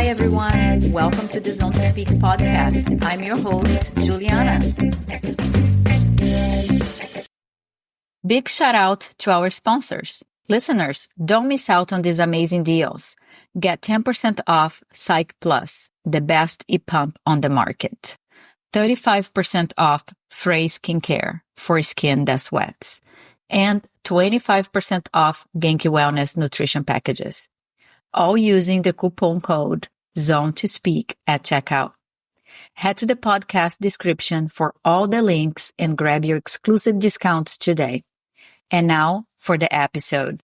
everyone. Welcome to the Zone to Speak podcast. I'm your host, Juliana. Big shout out to our sponsors. Listeners, don't miss out on these amazing deals. Get 10% off Psych Plus, the best e-pump on the market. 35% off Frey Skincare for skin that sweats. And 25% off Genki Wellness nutrition packages. All using the coupon code Zone to Speak at checkout. Head to the podcast description for all the links and grab your exclusive discounts today. And now for the episode.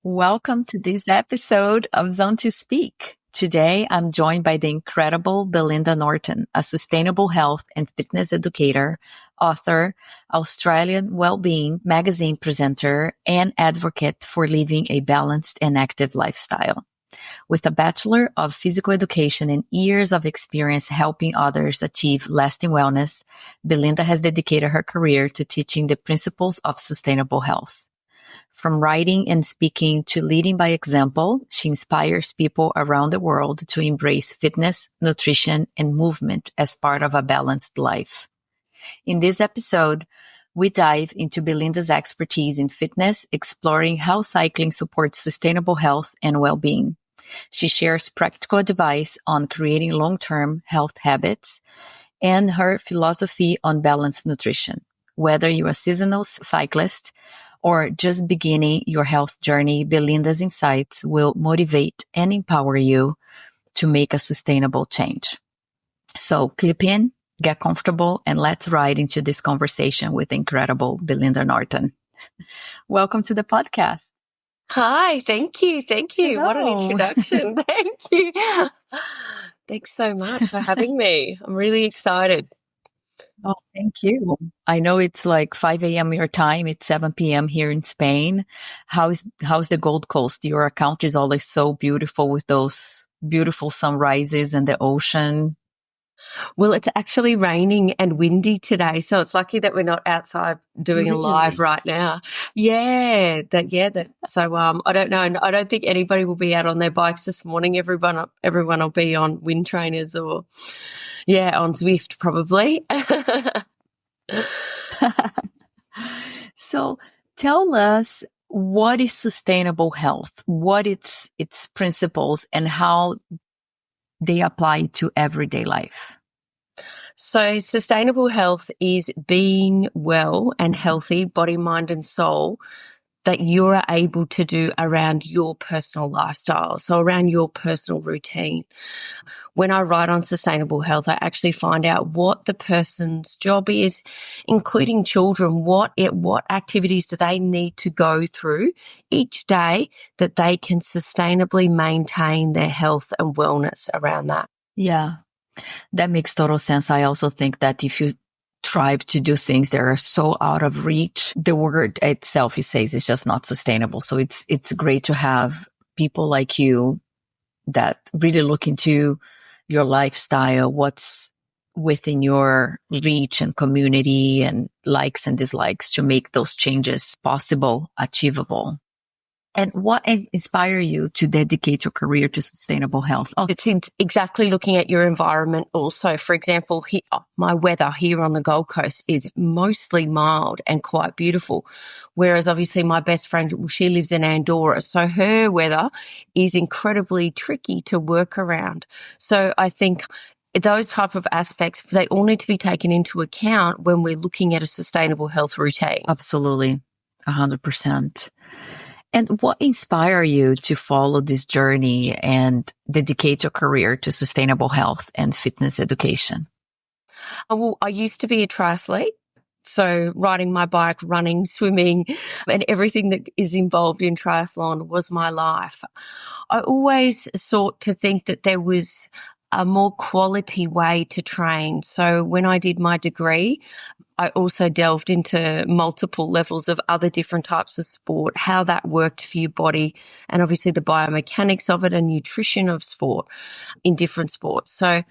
Welcome to this episode of Zone to Speak. Today, I'm joined by the incredible Belinda Norton, a sustainable health and fitness educator, author, Australian Wellbeing Magazine presenter, and advocate for living a balanced and active lifestyle. With a Bachelor of Physical Education and years of experience helping others achieve lasting wellness, Belinda has dedicated her career to teaching the principles of sustainable health. From writing and speaking to leading by example, she inspires people around the world to embrace fitness, nutrition, and movement as part of a balanced life. In this episode, we dive into Belinda's expertise in fitness, exploring how cycling supports sustainable health and well-being. She shares practical advice on creating long-term health habits and her philosophy on balanced nutrition. Whether you're a seasonal cyclist or just beginning your health journey, Belinda's insights will motivate and empower you to make a sustainable change. So clip in, get comfortable, and let's ride into this conversation with the incredible Belinda Norton. Welcome to the podcast. Hi, thank you. Hello. What an introduction. Thank you. Thanks so much for having me. I'm really excited. Oh, thank you. I know it's like 5 a.m. your time. It's 7 p.m. here in Spain. How's the Gold Coast? Your account is always so beautiful with those beautiful sunrises and the ocean. Well, it's actually raining and windy today, so it's lucky that we're not outside doing a live right now. So I don't know. I don't think anybody will be out on their bikes this morning. Everyone will be on wind trainers or on Zwift probably. So tell us, what is sustainable health? What its principles and how they apply to everyday life? So sustainable health is being well and healthy, body, mind, and soul, that you are able to do around your personal lifestyle, so around your personal routine. When I write on sustainable health, I actually find out what the person's job is, including children. What activities do they need to go through each day that they can sustainably maintain their health and wellness around that? Yeah, that makes total sense. I also think that if you strive to do things that are so out of reach, the word itself, it says, is just not sustainable. So it's great to have people like you that really look into your lifestyle, what's within your reach and community and likes and dislikes to make those changes possible, achievable. And what inspired you to dedicate your career to sustainable health? Oh, it's exactly looking at your environment also. For example, my weather here on the Gold Coast is mostly mild and quite beautiful, whereas obviously my best friend, she lives in Andorra, so her weather is incredibly tricky to work around. So I think those type of aspects, they all need to be taken into account when we're looking at a sustainable health routine. Absolutely, 100%. And what inspired you to follow this journey and dedicate your career to sustainable health and fitness education? Well, I used to be a triathlete. So riding my bike, running, swimming, and everything that is involved in triathlon was my life. I always sought to think that there was a more quality way to train. So when I did my degree, I also delved into multiple levels of other different types of sport, how that worked for your body, and obviously the biomechanics of it and nutrition of sport in different sports. So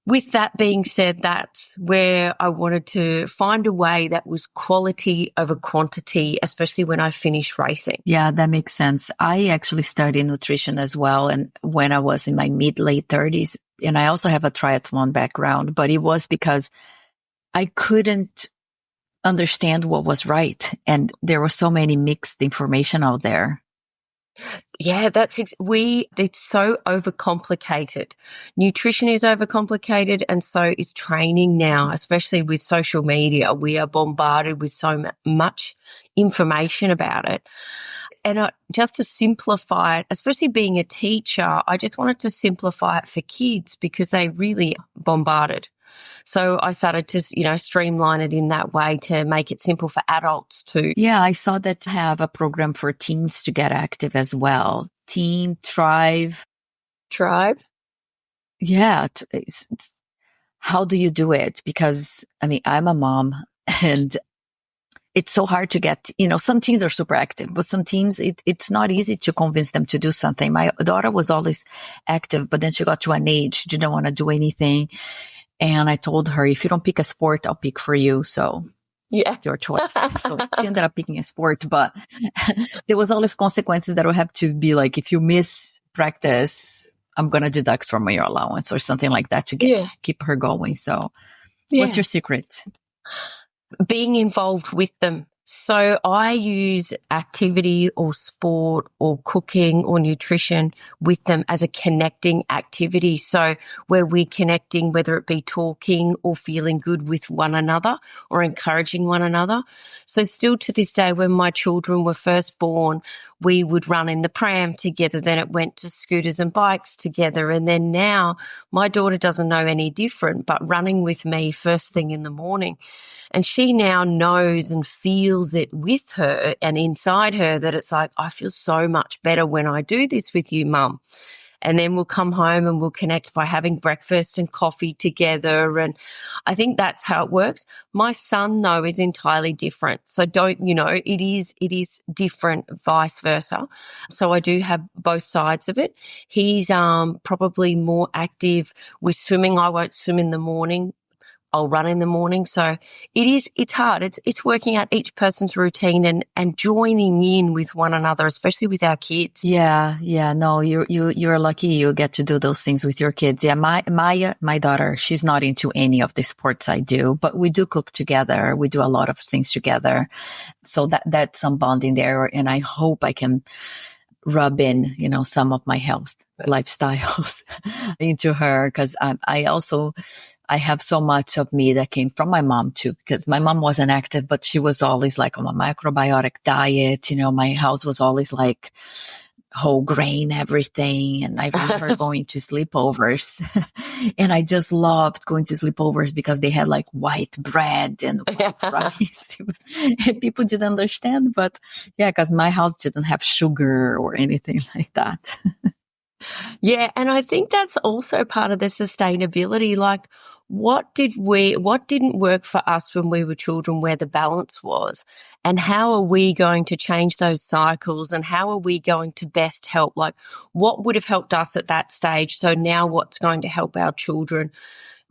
With that being said, that's where I wanted to find a way that was quality over quantity, especially when I finished racing. Yeah, that makes sense. I actually studied nutrition as well. And when I was in my late 30s, and I also have a triathlon background, but it was because I couldn't understand what was right. And there were so many mixed information out there. Yeah, it's so overcomplicated. Nutrition is overcomplicated, and so is training now, especially with social media. We are bombarded with so much information about it. And just to simplify it, especially being a teacher, I just wanted to simplify it for kids because they really bombarded. So I started to, streamline it in that way to make it simple for adults too. Yeah, I saw that you have a program for teens to get active as well. Teen Thrive. Tribe? Yeah. How do you do it? Because, I'm a mom and it's so hard to get, some teens are super active, but some teens, it's not easy to convince them to do something. My daughter was always active, but then she got to an age, she didn't want to do anything. And I told her, if you don't pick a sport, I'll pick for you. So yeah, your choice. So she ended up picking a sport, but there was always consequences that would have to be like, if you miss practice, I'm going to deduct from your allowance or something like that to keep her going. So what's your secret? Being involved with them. So I use activity or sport or cooking or nutrition with them as a connecting activity. So where we're connecting, whether it be talking or feeling good with one another or encouraging one another. So still to this day, when my children were first born, we would run in the pram together. Then it went to scooters and bikes together. And then now my daughter doesn't know any different, but running with me first thing in the morning. And she now knows and feels it with her and inside her that it's like, I feel so much better when I do this with you, Mum. And then we'll come home and we'll connect by having breakfast and coffee together. And I think that's how it works. My son, though, is entirely different. So it is different, vice versa. So I do have both sides of it. He's probably more active with swimming. I won't swim in the morning. I'll run in the morning. So it's hard. It's working out each person's routine and joining in with one another, especially with our kids. Yeah. No, you're lucky you get to do those things with your kids. Yeah. My daughter, she's not into any of the sports I do, but we do cook together. We do a lot of things together. So that's some bonding there. And I hope I can rub in, some of my health lifestyles into her. Cause I have so much of me that came from my mom too, because my mom wasn't active, but she was always like on a microbiotic diet. My house was always like whole grain, everything. And I remember going to sleepovers and I just loved going to sleepovers because they had like white bread and white rice. And people didn't understand, but yeah, because my house didn't have sugar or anything like that. Yeah. And I think that's also part of the sustainability. Like, what didn't work for us when we were children, where the balance was, and how are we going to change those cycles, and how are we going to best help? Like, what would have helped us at that stage? So now what's going to help our children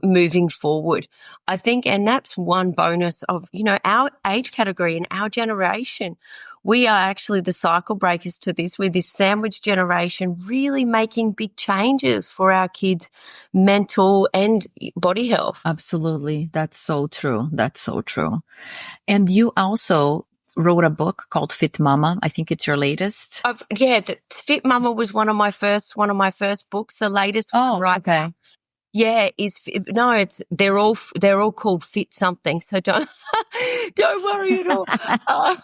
moving forward? I think, and that's one bonus of, our age category and our generation. We are actually the cycle breakers to this, with this sandwich generation really making big changes for our kids' mental and body health. Absolutely. That's so true. And you also wrote a book called Fit Mama. I think it's your latest. The Fit Mama was one of my first books. The latest one, right? Okay. Yeah, they're all called Fit something, so don't worry at all.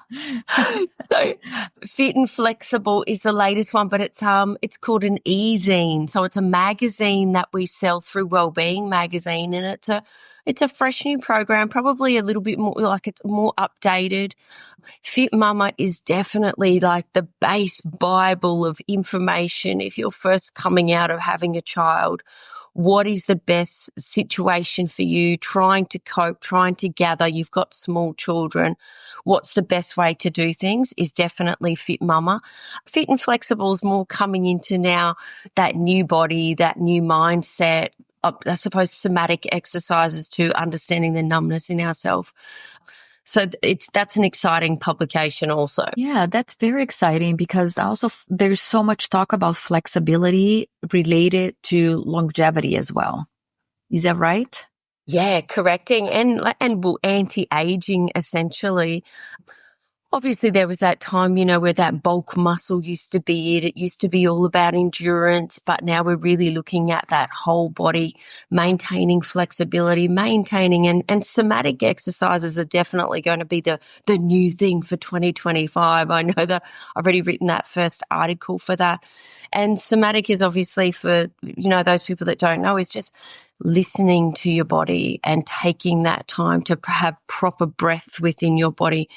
So Fit and Flexible is the latest one, but it's called an e-zine. So it's a magazine that we sell through Wellbeing Magazine, and it's a fresh new program, probably a little bit more like it's more updated. Fit Mama is definitely like the base Bible of information if you're first coming out of having a child. What is the best situation for you? Trying to cope, trying to gather. You've got small children. What's the best way to do things is definitely Fit Mama. Fit and Flexible is more coming into now that new body, that new mindset, I suppose, somatic exercises to understanding the numbness in ourselves. So that's an exciting publication also. Yeah, that's very exciting because also there's so much talk about flexibility related to longevity as well. Is that right? Yeah, correcting and well, anti-aging essentially. Obviously, there was that time, where that bulk muscle used to be it. It used to be all about endurance, but now we're really looking at that whole body, maintaining flexibility, maintaining and somatic exercises are definitely going to be the new thing for 2025. I know that I've already written that first article for that. And somatic is obviously for, those people that don't know, is just listening to your body and taking that time to have proper breath within your body.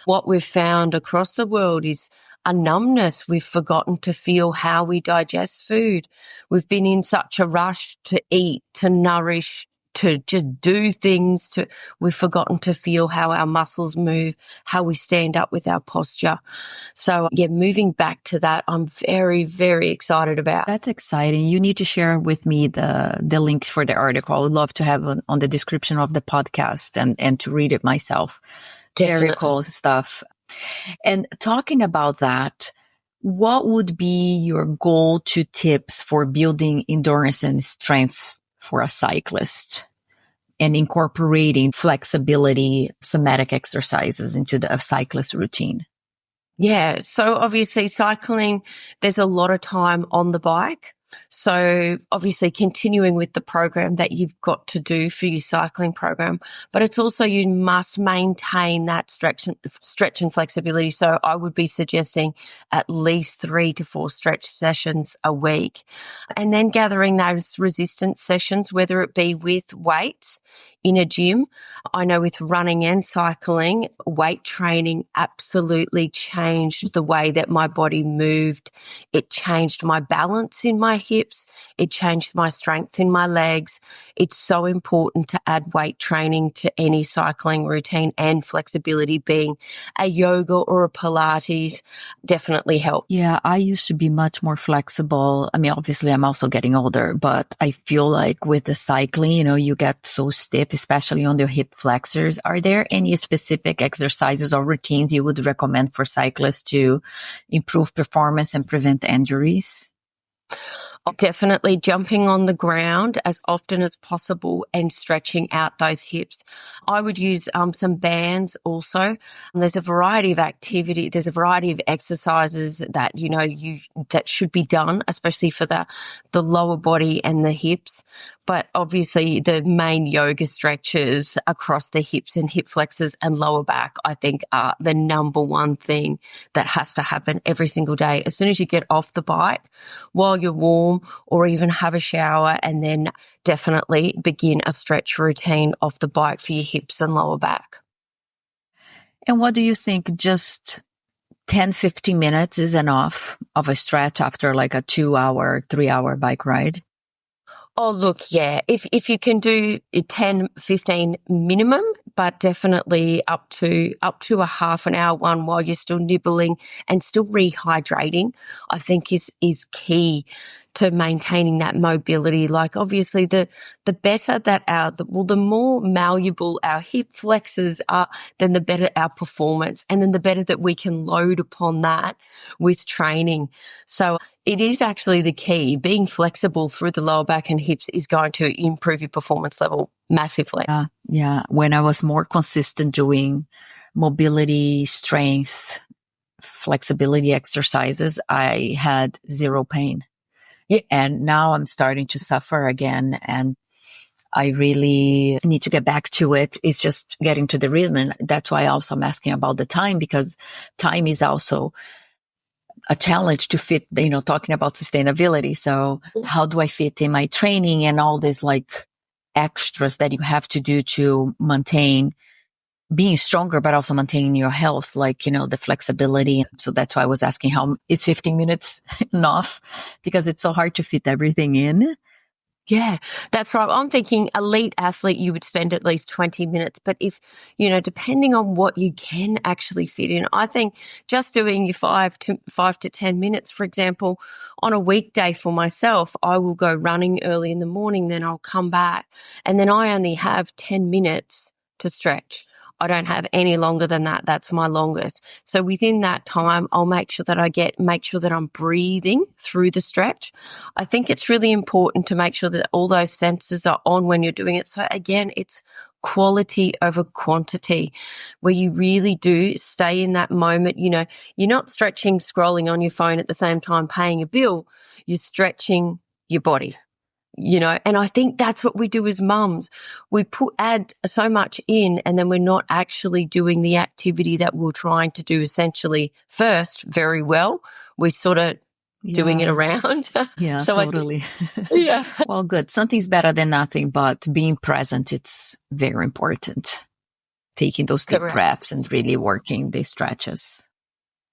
What we've found across the world is a numbness. We've forgotten to feel how we digest food. We've been in such a rush to eat, to nourish, to just do things. We've forgotten to feel how our muscles move, how we stand up with our posture. So yeah, moving back to that, I'm very, very excited about. That's exciting. You need to share with me the links for the article. I would love to have on the description of the podcast and to read it myself. Definitely. Very cool stuff. And talking about that, what would be your go-to tips for building endurance and strength for a cyclist and incorporating flexibility, somatic exercises into the cyclist routine? Yeah. So obviously cycling, there's a lot of time on the bike. So obviously continuing with the program that you've got to do for your cycling program, but it's also you must maintain that stretch and flexibility. So I would be suggesting at least 3 to 4 stretch sessions a week, and then gathering those resistance sessions, whether it be with weights in a gym. I know with running and cycling, weight training absolutely changed the way that my body moved. It changed my balance in my hips. It changed my strength in my legs. It's so important to add weight training to any cycling routine, and flexibility, being a yoga or a Pilates, definitely help. Yeah, I used to be much more flexible. I mean, obviously I'm also getting older, but I feel like with the cycling, you get so stiff, especially on the hip flexors. Are there any specific exercises or routines you would recommend for cyclists to improve performance and prevent injuries? Definitely jumping on the ground as often as possible and stretching out those hips. I would use some bands also. There's a variety of activity. There's a variety of exercises that, that should be done, especially for the lower body and the hips. But obviously the main yoga stretches across the hips and hip flexors and lower back, I think, are the number one thing that has to happen every single day. As soon as you get off the bike, while you're warm, or even have a shower, and then definitely begin a stretch routine off the bike for your hips and lower back. And what do you think? Just 10, 15 minutes is enough of a stretch after like a 2-hour, 3-hour bike ride? Oh, look, yeah. If you can do 10, 15 minimum, but definitely up to a half an hour one while you're still nibbling and still rehydrating, I think is key to maintaining that mobility. Like obviously the better that the more malleable our hip flexors are, then the better our performance, and then the better that we can load upon that with training. So it is actually the key. Being flexible through the lower back and hips is going to improve your performance level massively. Yeah. When I was more consistent doing mobility, strength, flexibility exercises, I had zero pain. Yeah. And now I'm starting to suffer again, and I really need to get back to it. It's just getting to the rhythm. And that's why also I'm asking about the time, because time is also a challenge to fit, talking about sustainability. So how do I fit in my training and all these like extras that you have to do to maintain being stronger, but also maintaining your health, like, the flexibility. So that's why I was asking, how is 15 minutes enough? Because it's so hard to fit everything in. Yeah, that's right. I'm thinking elite athlete, you would spend at least 20 minutes. But if, depending on what you can actually fit in, I think just doing your 5 to 10 minutes, for example, on a weekday for myself, I will go running early in the morning, then I'll come back and then I only have 10 minutes to stretch. I don't have any longer than that. That's my longest. So within that time, I'll make sure that make sure that I'm breathing through the stretch. I think it's really important to make sure that all those senses are on when you're doing it. So again, it's quality over quantity, where you really do stay in that moment. You're not stretching, scrolling on your phone at the same time, paying a bill. You're stretching your body. And I think that's what we do as mums. We add so much in, and then we're not actually doing the activity that we're trying to do essentially first very well. We're sort of doing it around. Yeah, So totally. yeah. Well, good. Something's better than nothing, but being present, it's very important. Taking those deep breaths and really working the stretches.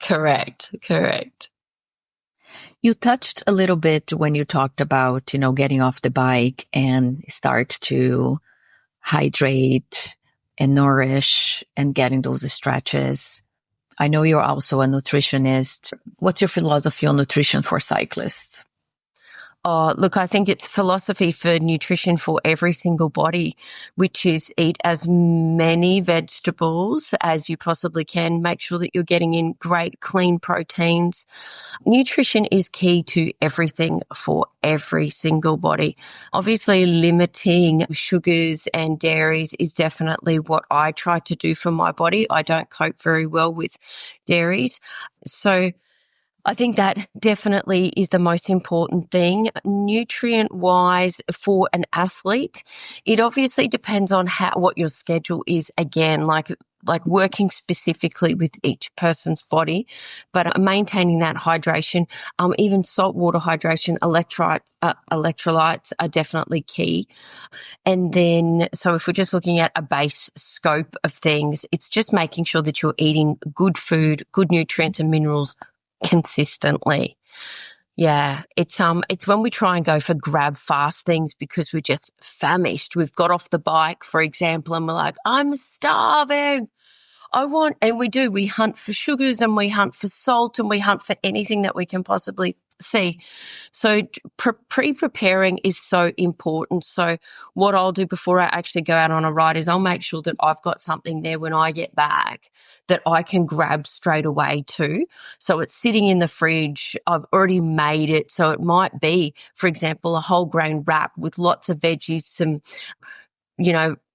Correct. You touched a little bit when you talked about, getting off the bike and start to hydrate and nourish and getting those stretches. I know you're also a nutritionist. What's your philosophy on nutrition for cyclists? Oh, look, I think it's philosophy for nutrition for every single body, which is eat as many vegetables as you possibly can. Make sure that you're getting in great, clean proteins. Nutrition is key to everything for every single body. Obviously, limiting sugars and dairies is definitely what I try to do for my body. I don't cope very well with dairies. So I think that definitely is the most important thing. Nutrient-wise for an athlete, it obviously depends on what your schedule is again, like working specifically with each person's body, but maintaining that hydration, even saltwater hydration, electrolytes are definitely key. And then, so if we're just looking at a base scope of things, it's just making sure that you're eating good food, good nutrients and minerals consistently. Yeah, it's when we try and go for grab fast things because we're just famished. We've got off the bike, for example, and we're like, I'm starving. We hunt for sugars and we hunt for salt and we hunt for anything that we can possibly see. So pre-preparing is so important. So what I'll do before I actually go out on a ride is I'll make sure that I've got something there when I get back that I can grab straight away too. So it's sitting in the fridge. I've already made it. So it might be, for example, a whole grain wrap with lots of veggies, some,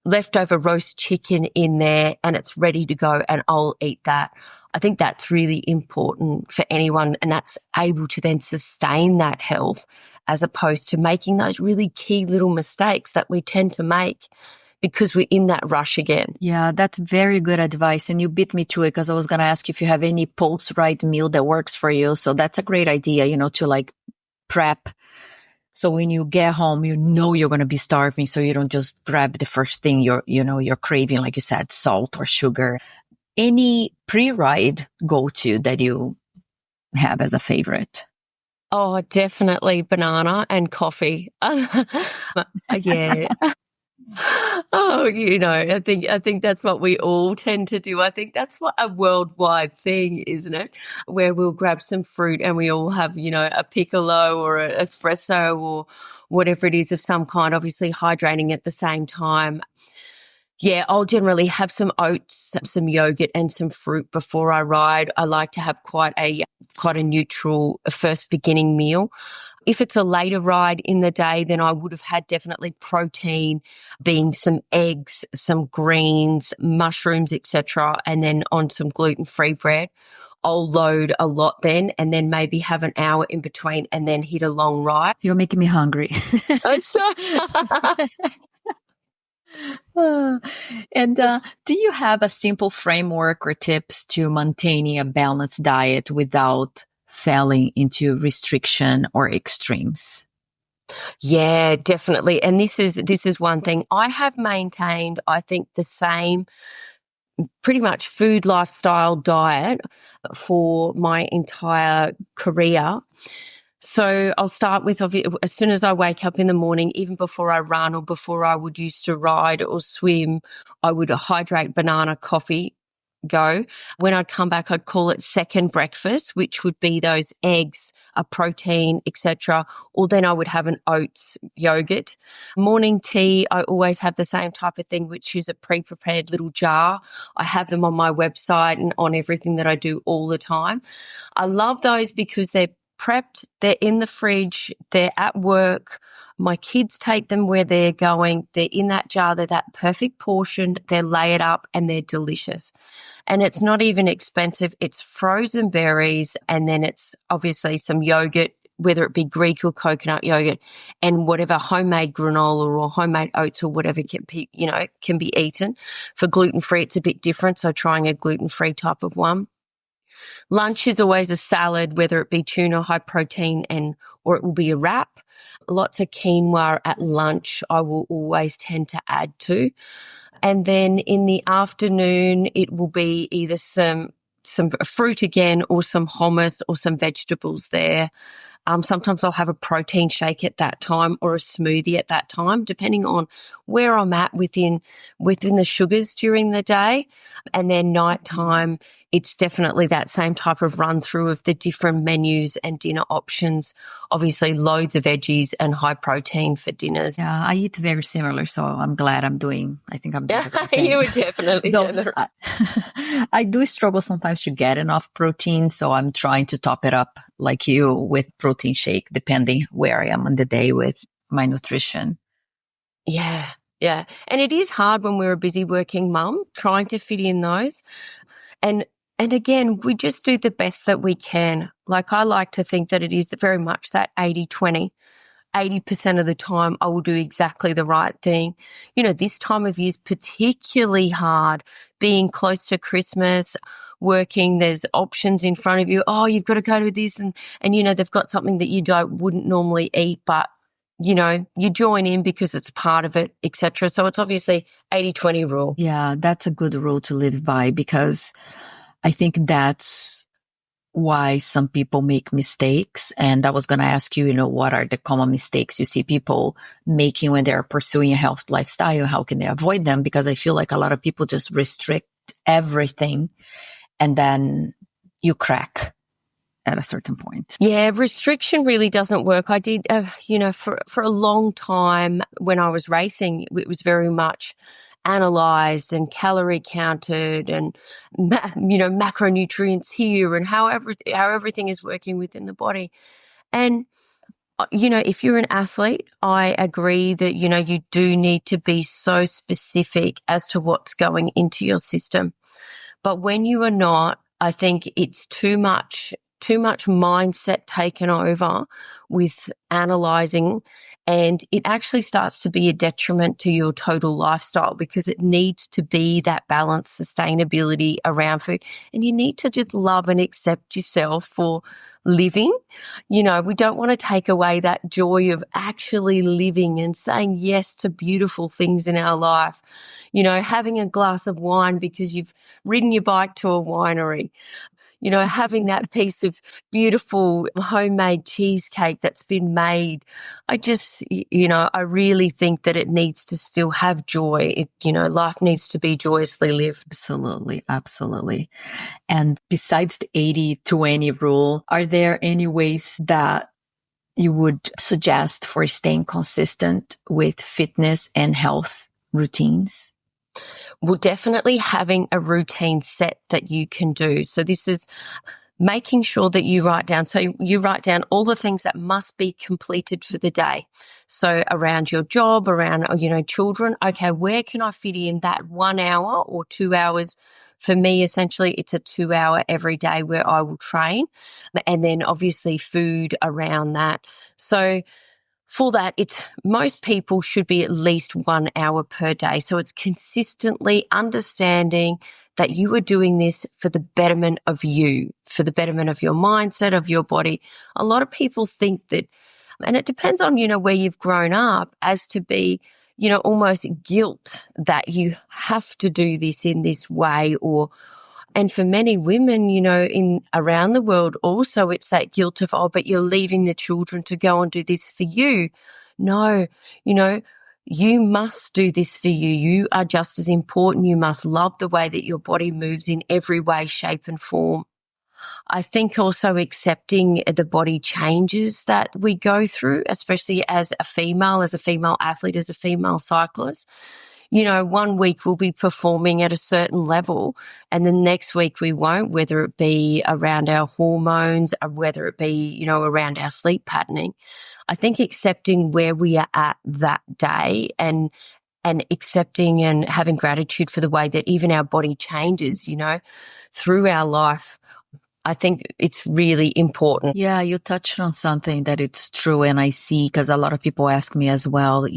leftover roast chicken in there, and it's ready to go, and I'll eat that. I think that's really important for anyone, and that's able to then sustain that health as opposed to making those really key little mistakes that we tend to make because we're in that rush again. Yeah, that's very good advice. And you beat me to it because I was going to ask if you have any post-ride meal that works for you. So that's a great idea, to prep. So when you get home, you're going to be starving. So you don't just grab the first thing you're craving, like you said, salt or sugar. Any pre-ride go-to that you have as a favorite? Oh, definitely banana and coffee. Yeah. Oh, I think that's what we all tend to do. I think that's what a worldwide thing, isn't it? Where we'll grab some fruit and we all have, a piccolo or an espresso or whatever it is of some kind, obviously hydrating at the same time. Yeah, I'll generally have some oats, some yogurt and some fruit before I ride. I like to have quite a neutral first beginning meal. If it's a later ride in the day, then I would have had definitely protein, being some eggs, some greens, mushrooms, etc., and then on some gluten-free bread. I'll load a lot then and then maybe have an hour in between and then hit a long ride. You're making me hungry. And do you have a simple framework or tips to maintaining a balanced diet without falling into restriction or extremes? Yeah, definitely. And this is one thing I have maintained, I think the same pretty much food lifestyle diet for my entire career. So I'll start with, as soon as I wake up in the morning, even before I run or before I would used to ride or swim, I would hydrate, banana, coffee, go. When I'd come back, I'd call it second breakfast, which would be those eggs, a protein, etc. Or then I would have an oats yogurt. Morning tea, I always have the same type of thing, which is a pre-prepared little jar. I have them on my website and on everything that I do all the time. I love those because they're prepped, they're in the fridge, they're at work. My kids take them where they're going. They're in that jar. They're that perfect portion. They're layered up and they're delicious. And it's not even expensive. It's frozen berries and then it's obviously some yogurt, whether it be Greek or coconut yogurt, and whatever homemade granola or homemade oats or whatever can be eaten. For gluten-free, it's a bit different. So trying a gluten-free type of one. Lunch is always a salad, whether it be tuna, high protein, or it will be a wrap. Lots of quinoa at lunch I will always tend to add to. And then in the afternoon, it will be either some fruit again or some hummus or some vegetables there. Sometimes I'll have a protein shake at that time or a smoothie at that time, depending on where I'm at within the sugars during the day. And then nighttime, it's definitely that same type of run through of the different menus and dinner options. Obviously, loads of veggies and high protein for dinners. Yeah, I eat very similar, so I'm glad I think I'm doing okay. You would definitely. I do struggle sometimes to get enough protein, so I'm trying to top it up like you with protein shake, depending where I am on the day with my nutrition. Yeah. And it is hard when we're a busy working mum, trying to fit in those. And again, we just do the best that we can. Like I like to think that it is very much that 80-20. 80% of the time I will do exactly the right thing. This time of year is particularly hard, being close to Christmas, working, there's options in front of you. Oh, you've got to go to this and they've got something that you wouldn't normally eat, but you join in because it's part of it, etc. So it's obviously 80-20 rule. Yeah, that's a good rule to live by because I think that's why some people make mistakes. And I was going to ask you, what are the common mistakes you see people making when they're pursuing a health lifestyle? How can they avoid them? Because I feel like a lot of people just restrict everything and then you crack at a certain point. Yeah, restriction really doesn't work. I did, for a long time when I was racing, it was very much analyzed and calorie counted and, macronutrients here and how everything is working within the body. And, if you're an athlete, I agree that, you do need to be so specific as to what's going into your system. But when you are not, I think it's too much mindset taken over with analyzing, and it actually starts to be a detriment to your total lifestyle because it needs to be that balance, sustainability around food. And you need to just love and accept yourself for living. We don't want to take away that joy of actually living and saying yes to beautiful things in our life. Having a glass of wine because you've ridden your bike to a winery. Having that piece of beautiful homemade cheesecake that's been made. I just, I really think that it needs to still have joy. Life needs to be joyously lived. Absolutely. Absolutely. And besides the 80-20 rule, are there any ways that you would suggest for staying consistent with fitness and health routines? Well, definitely having a routine set that you can do. So this is making sure that you write down. So you write down all the things that must be completed for the day. So around your job, around, children. Okay, where can I fit in that 1 hour or 2 hours? For me, essentially, it's a 2 hour every day where I will train. And then obviously food around that. So for that, most people should be at least 1 hour per day. So it's consistently understanding that you are doing this for the betterment of you, for the betterment of your mindset, of your body. A lot of people think that, and it depends on, where you've grown up, as to be, almost guilt that you have to do this in this way And for many women, in around the world also, it's that guilt of, oh, but you're leaving the children to go and do this for you. No, you must do this for you. You are just as important. You must love the way that your body moves in every way, shape and form. I think also accepting the body changes that we go through, especially as a female athlete, as a female cyclist. 1 week we'll be performing at a certain level and the next week we won't, whether it be around our hormones or whether it be, around our sleep patterning. I think accepting where we are at that day and accepting and having gratitude for the way that even our body changes, through our life. I think it's really important. Yeah, you touched on something that it's true. And I see, because a lot of people ask me as well,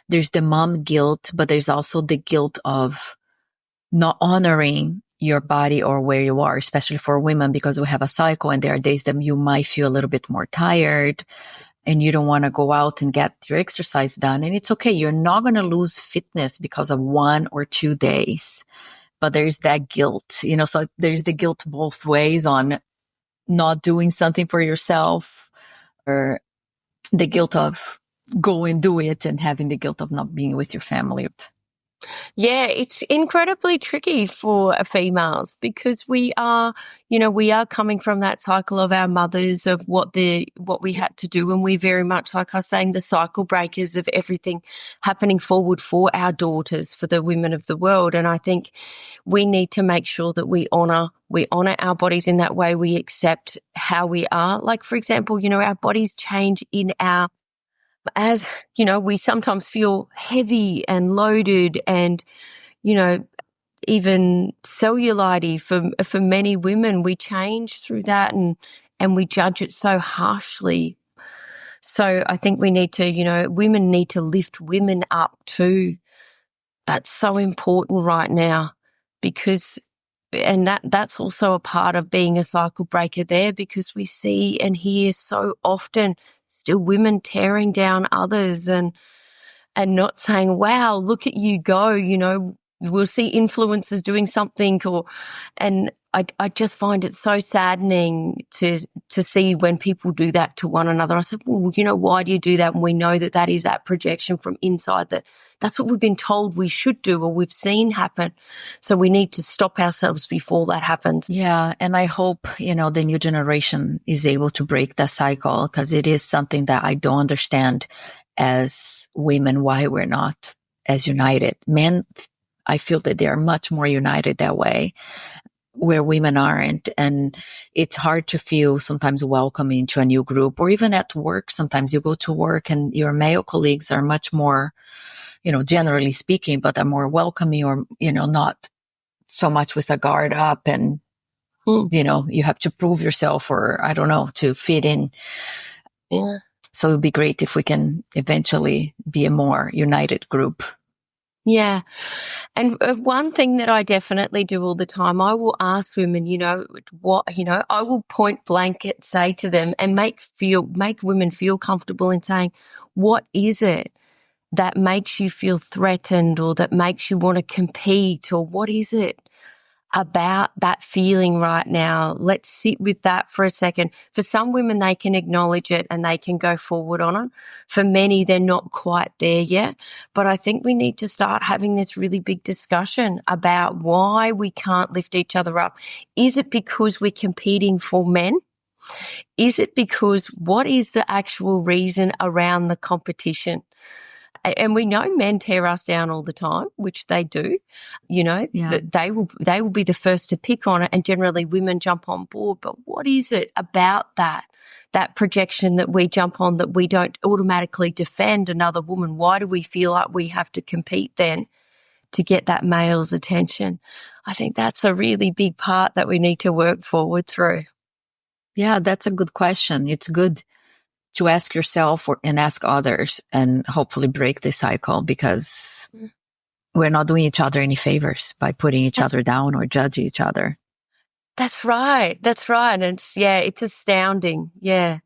there's the mom guilt, but there's also the guilt of not honoring your body or where you are, especially for women, because we have a cycle and there are days that you might feel a little bit more tired and you don't want to go out and get your exercise done. And it's okay. You're not going to lose fitness because of 1 or 2 days, but there's that guilt, so there's the guilt both ways on not doing something for yourself, or the guilt of go and do it and having the guilt of not being with your family. Yeah, it's incredibly tricky for females because we are coming from that cycle of our mothers of what we had to do. And we very much, like I was saying, the cycle breakers of everything happening forward for our daughters, for the women of the world. And I think we need to make sure that we honor our bodies in that way. We accept how we are. Like, for example, our bodies change as we sometimes feel heavy and loaded and, even cellulite for many women, we change through that and we judge it so harshly. So I think we need to, women need to lift women up too. That's so important right now and that's also a part of being a cycle breaker there, because we see and hear so often still women tearing down others and not saying, wow, look at you go, we'll see influencers doing something and I just find it so saddening to see when people do that to one another. I said, well, why do you do that? And we know that is that projection from inside, that's what we've been told we should do or we've seen happen. So we need to stop ourselves before that happens. Yeah. And I hope, the new generation is able to break that cycle, because it is something that I don't understand as women, why we're not as united. Men, I feel that they are much more united that way, where women aren't. And it's hard to feel sometimes welcome into a new group, or even at work. Sometimes you go to work and your male colleagues are much more, generally speaking, but are more welcoming, or, not so much with a guard up and, you have to prove yourself, or I don't know, to fit in. Yeah. So it'd be great if we can eventually be a more united group. Yeah. And one thing that I definitely do all the time, I will ask women, I will point blanket say to them and make women feel comfortable in saying, what is it that makes you feel threatened or that makes you want to compete, or what is it about that feeling right now? Let's sit with that for a second. For some women, they can acknowledge it and they can go forward on it. For many, they're not quite there yet. But I think we need to start having this really big discussion about why we can't lift each other up. Is it because we're competing for men? Is it because what is the actual reason around the competition? And we know men tear us down all the time, which they do, that they will be the first to pick on it, and generally women jump on board. But what is it about that projection that we jump on, that we don't automatically defend another woman? Why do we feel like we have to compete then to get that male's attention? I think that's a really big part that we need to work forward through. Yeah, that's a good question. It's good to ask yourself and ask others, and hopefully break the cycle, because we're not doing each other any favors by putting each other down or judging each other. That's right. And it's astounding. Yeah.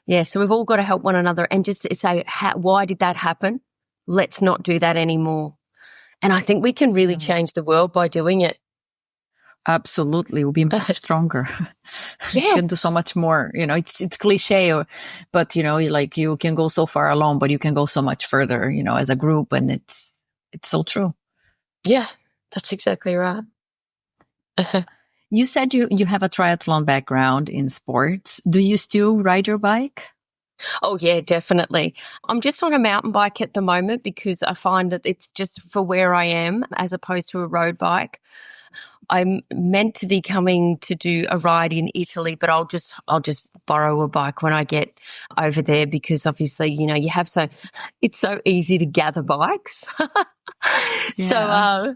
Yeah. So we've all got to help one another and just say, why did that happen? Let's not do that anymore. And I think we can really change the world by doing it. Absolutely. We'll be much stronger. You Yeah. can do so much more. It's cliche, but like you can go so far alone, but you can go so much further, as a group. And it's so true. Yeah, that's exactly right. You said you have a triathlon background in sports. Do you still ride your bike? Oh, yeah, definitely. I'm just on a mountain bike at the moment because I find that it's just for where I am as opposed to a road bike. I'm meant to be coming to do a ride in Italy, but I'll just borrow a bike when I get over there because obviously, it's so easy to gather bikes. Yeah.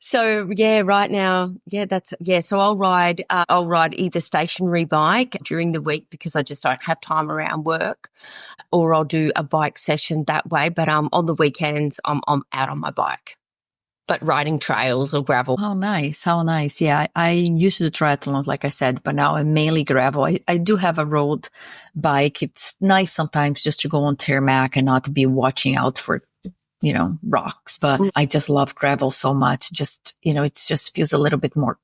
So yeah, right now, so I'll ride either stationary bike during the week because I just don't have time around work, or I'll do a bike session that way. But on the weekends, I'm out on my bike, but riding trails or gravel. How nice. How nice. Yeah. I used to do triathlons, like I said, but now I'm mainly gravel. I do have a road bike. It's nice sometimes just to go on tarmac and not be watching out for rocks, but I just love gravel so much. Just, it just feels a little bit more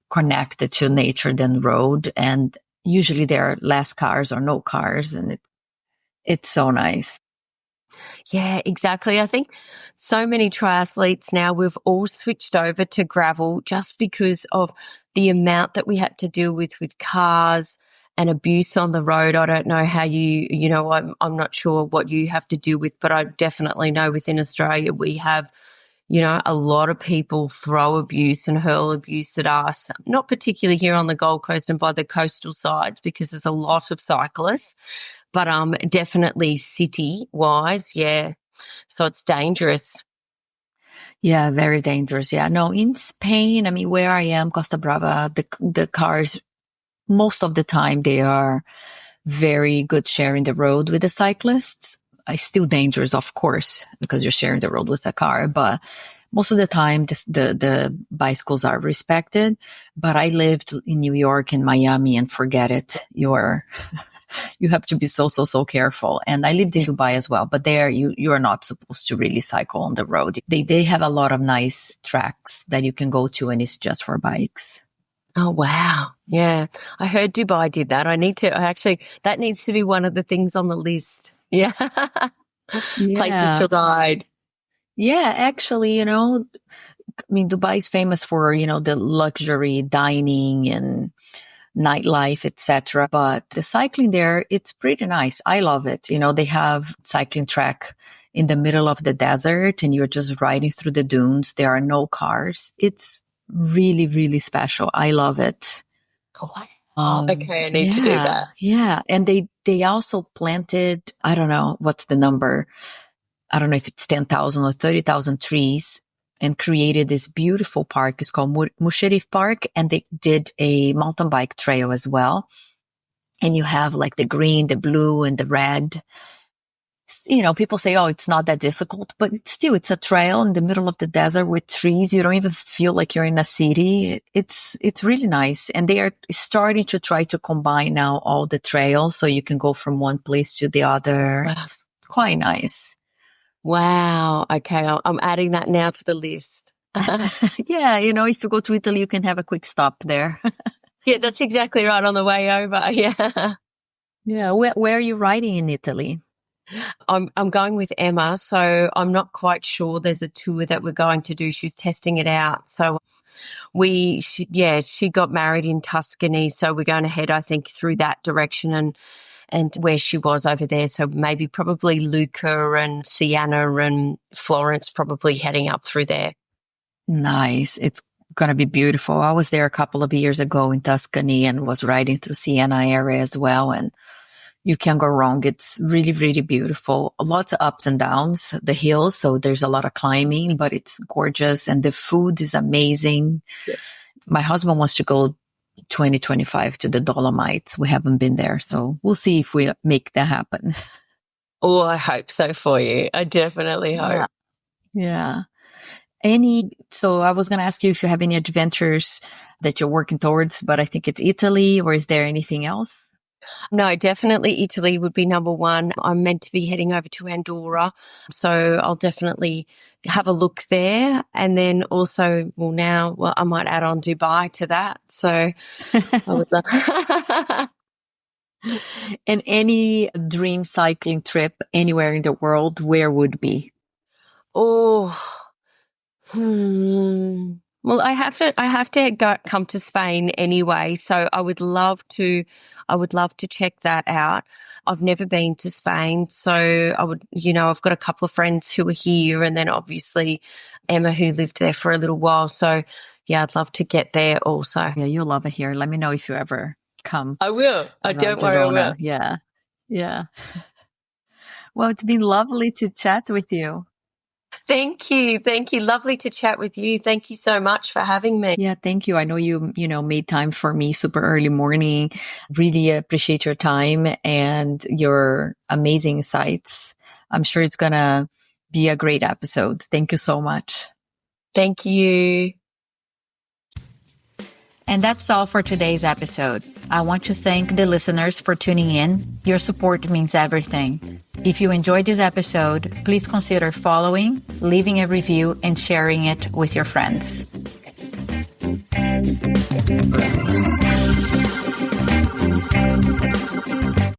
connected to nature than road. And usually there are less cars or no cars, and it's so nice. Yeah, exactly. I think so many triathletes now, we've all switched over to gravel just because of the amount that we had to deal with cars and abuse on the road. I don't know how I'm not sure what you have to deal with, but I definitely know within Australia we have, a lot of people throw abuse and hurl abuse at us, not particularly here on the Gold Coast and by the coastal sides because there's a lot of cyclists, but definitely city-wise, yeah. So it's dangerous. Yeah, very dangerous. Yeah, no, in Spain, I mean, where I am, Costa Brava, the cars, most of the time they are very good sharing the road with the cyclists. It's still dangerous, of course, because you're sharing the road with a car, but most of the time the bicycles are respected. But I lived in New York and Miami, and forget it. You have to be so careful. And I lived in Dubai as well, but there you are not supposed to really cycle on the road. They have a lot of nice tracks that you can go to, and it's just for bikes. Oh, wow. Yeah. I heard Dubai did that. That needs to be one of the things on the list. Yeah. Places Yeah. to ride. Yeah, actually, I mean, Dubai is famous for, the luxury dining and nightlife, etc. But the cycling there, it's pretty nice. I love it. They have cycling track in the middle of the desert and you're just riding through the dunes. There are no cars. It's really, really special. I love it. Oh, wow. Okay, I need to do that. Yeah. And they also planted, I don't know what's the number. I don't know if it's 10,000 or 30,000 trees, and created this beautiful park. It's called Musharraf Park, and they did a mountain bike trail as well. And you have like the green, the blue, and the red. People say, oh, it's not that difficult, but it's a trail in the middle of the desert with trees. You don't even feel like you're in a city. It's really nice. And they are starting to try to combine now all the trails so you can go from one place to the other. Wow. It's quite nice. Wow. Okay. I'm adding that now to the list. Yeah. If you go to Italy, you can have a quick stop there. Yeah, that's exactly right on the way over. Yeah. Yeah. Where are you riding in Italy? I'm going with Emma, so I'm not quite sure. There's a tour that we're going to do. She's testing it out. So she got married in Tuscany, so we're going to head, I think, through that direction and where she was over there. So maybe probably Lucca and Siena and Florence, probably heading up through there. Nice. It's going to be beautiful. I was there a couple of years ago in Tuscany and was riding through Siena area as well. And you can't go wrong. It's really, really beautiful. Lots of ups and downs, the hills. So there's a lot of climbing, but it's gorgeous. And the food is amazing. Yes. My husband wants to go 2025 to the Dolomites. We haven't been there. So we'll see if we make that happen. Oh, I hope so for you. I definitely hope. Yeah. So I was going to ask you if you have any adventures that you're working towards, but I think it's Italy, or is there anything else? No, definitely Italy would be number one. I'm meant to be heading over to Andorra, so I'll definitely have a look there. And then also, I might add on Dubai to that. So I would love. And any dream cycling trip anywhere in the world, where would be? Oh, Well, I have to come to Spain anyway. So I would love to check that out. I've never been to Spain. So I've got a couple of friends who are here, and then obviously Emma, who lived there for a little while. So yeah, I'd love to get there also. Yeah, you'll love it here. Let me know if you ever come. I will. Don't worry, I will. Yeah. Yeah. Well, it's been lovely to chat with you. Thank you. Thank you. Lovely to chat with you. Thank you so much for having me. Yeah, thank you. I know you made time for me super early morning. Really appreciate your time and your amazing insights. I'm sure it's going to be a great episode. Thank you so much. Thank you. And that's all for today's episode. I want to thank the listeners for tuning in. Your support means everything. If you enjoyed this episode, please consider following, leaving a review, and sharing it with your friends.